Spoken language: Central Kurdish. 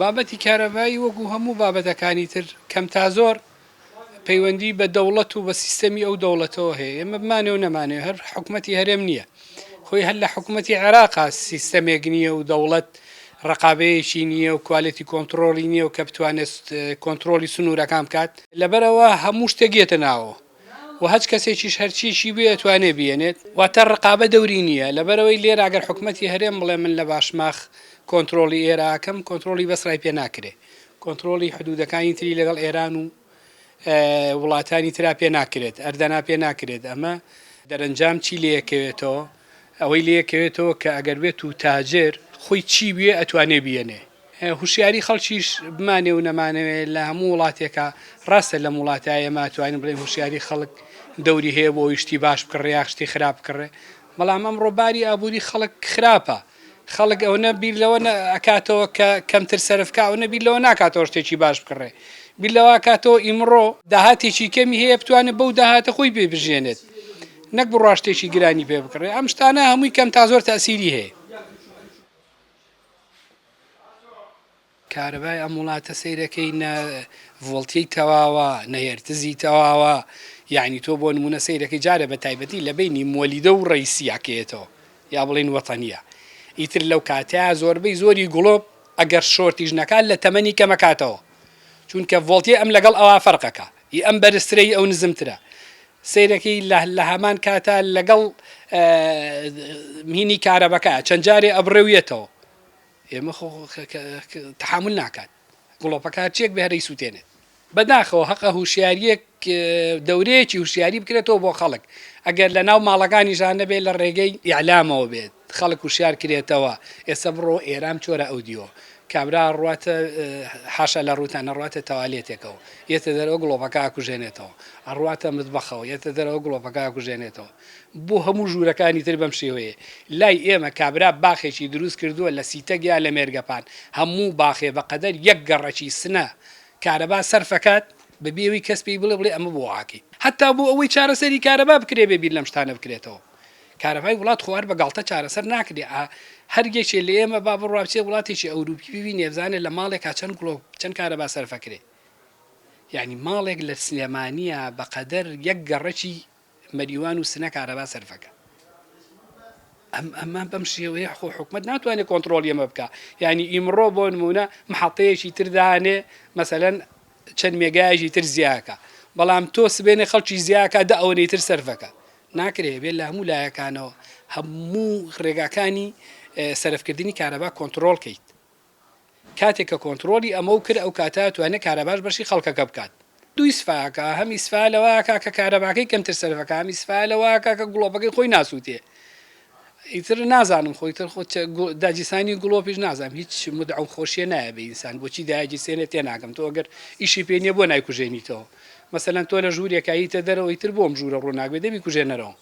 بابەتی کارەبایی وەکو هەموو بابەتەکانی تر کەم تا زۆر پەیوەندی بە دەوڵەت و بە سیستەمی ئەو دەوڵەتەوە هەیە. ئێمە بمانێ و نەمانێ هەر حکوومەتی هەرێم نییە، خۆی هەر لە حکوومەتی عێراقا سیستەمێک نییە و دەوڵەت ڕقابەیەکی نییە و کوالەتی کۆنتترۆلی نییە و کە بتوانێت کۆنتترۆلی سنوورەکان بکات. لەبەرەوە هەموو شتێکێتە ناوە و هەچ کەسێکیش هەرچیشی بێ ئەتوانێ بێنێت، واتە ڕقابە دەوری نییە. لەبەرەوەی لێرە ئەگەر حکوومەتی هەرێم بڵێ من لە باشماخ کۆنتترۆلی ئێراکەم، کۆنتترۆلی بەسڕای پێ ناکرێ، کۆنتترۆلی حدودەکانی تری لەگەڵ ئێران و وڵاتانی ترا پێ ناکرێت، ئەردەنا پێ ناکرێت. ئەمە دەرەنجام چی لەیەکەوێتەوە؟ ئەوەی لەیەکەوێتەوە کە ئەگەر بێت و تاجر خۆی چی بێ ئەتوانێ بێنێ. هوشیاری خەڵکیش بمانێ و نەمانەوێت لە هەموو وڵاتێکە ڕاستە لە وڵاتایە ماتوانین بڵێن هوشیاری خەڵک دەوری هەیە بۆ شتی باش بکڕێ یا شتی خراپ بکڕێ، بەڵام ئەمڕۆ باری ئابووری خەڵک خراپە. خەڵک ئەوە بیر لەوە ئەکاتەوە کە کەمتر سەرفکە، ئەوە بیر لەوە ناکاتەوە شتێکی باش بکڕێ، بیر لەوە کاتەوە ئیمڕۆ داهاتێکی کەمی هەیە بتوانێت بەو داهاتە خۆی پێ بژێنێت، نەک بڕوا شتێکی گرانی پێ بکڕێ. ئەم شتانە هەمووی کەم تا زۆر تەسیری هەیە. کارەبای ئەم وڵاتە سەیرەکەی نە ڤۆڵتەی تەواوە نەهێرتزی تەواوە، یعنی تۆ بۆ نمونە سەیرەکەی جارە بە تایبەتی لە بینی مۆلیدە و ڕەیسیاکێتەوە یا بڵێن وەتەنیە. ئیتر لەو کاتەیە زۆربەی زۆری گوڵۆب ئەگەر شۆرتیش نەکات لە تەمەنی کەمەکاتەوە، چونکە ڤۆڵتێ ئەم لەگەڵ ئەوە فەرقەکە، ئەم بەرزترەی ئەو نزمترە. سەیرەکەی لە هەمان کاتە لەگەڵ مینی کارەبەکە چەند جارێ ئەبڕێویێتەوە، ئێمە تەحمل ناکات گوڵۆپەکە چێک بە هەرەی سووتێنێت. بەداخەوە هەقە هوشیاریەک دەورەیەکی هوشیاری بکرێتەوە بۆ خەڵک، ئەگەر لە ناو ماڵەکانی ژانە بێت لە ڕێگەی ئیعلامەوە بێت خەڵک هوشیار کرێتەوە. ئێستا بڕۆ ئێرام چۆرە ئەو دیوە کابرا ڕواتە حاشا لە ڕووتان نەڕاتە تەوالێتێکەوە، یەتە دەرەوە گڵۆپەکە کوژێنێتەوە، ئەڕواتە متبەخەوە یەتە دەرەوە گڵۆپەکە کوژێنێتەوە. بۆ هەموو ژوورەکانی تر بەم شێوەیە. لای ئێمە کابرا باخێکی دروست کردووە لە سیتەگیا لە مێرگەپان، هەموو باخێ بەقەدەر یەک گەڕەکی سنە کارەبا سەرفەکات بەبێەوەی کەس پێی بڵێ ئەمە بۆ واقعی، حتا بۆ ئەوەی چارەسەری کارەبا بکرێ بێبیر لەم شتانە بکرێتەوە. کارەبای وڵات خوار بە گاڵتە چارەسەر ناکرێ. هەرگێکێ لە ئێمە با بڕواچێ وڵاتێکی ئەوروپی ببینێ بزانێت لە ماڵێکا چەند گڵۆ چەند کارەبا سەرفەکرێ. یعنی ماڵێک لە سلێمانیە بەقەدەر یەک گەڕەکی مەریوان و سنە کارەبا سەرفەکە. ئەمە بەم شێوەیە حکوومەت ناتوانێت کۆنتترۆلی ئەمە بکە. یعنی ئیمڕۆ بۆ نمونە محەڵتەیەکی تردانێ مەسەلەن چەند مێگایەکی تر زیاکە، بەڵام تۆ سبێنێ خەڵکی زیاکە دە ئەوەی تر سەرفەکە ناکرێ بێت لە هەموو لایەکانەوە هەموو ڕێگاکانی سەرفکردنی کارەبا کۆنتترۆل کەیت. کاتێک کە کۆنتترۆلی ئەمە کرد ئەو کاتە توانێت کارەباش بەشی خەڵکەکە بکات. دوی سفاکە هەمی سفا لەوەکە کە کارەباکەی کەمتر سەرفەکە، هەمی سفا لەوەکە کە گوڵۆپەکەی خۆی ناسووتێ. ئیتر نازانم خۆیتر خۆ داگیرسانی گوڵۆپیش نازانم هیچ مدعو خۆشیە نایە بە ئینسان بۆچی داگیرسێنێت تێ ناکەم. تۆ ئەگەر ئیشی پێ نییە بۆ نایکوژێنیتەوە، مەسەلەن تۆ لە ژوورێکاییتە دەرەوەی تر بۆم ژوورە ڕووناکبێ دەبی کوژێنەرەوە.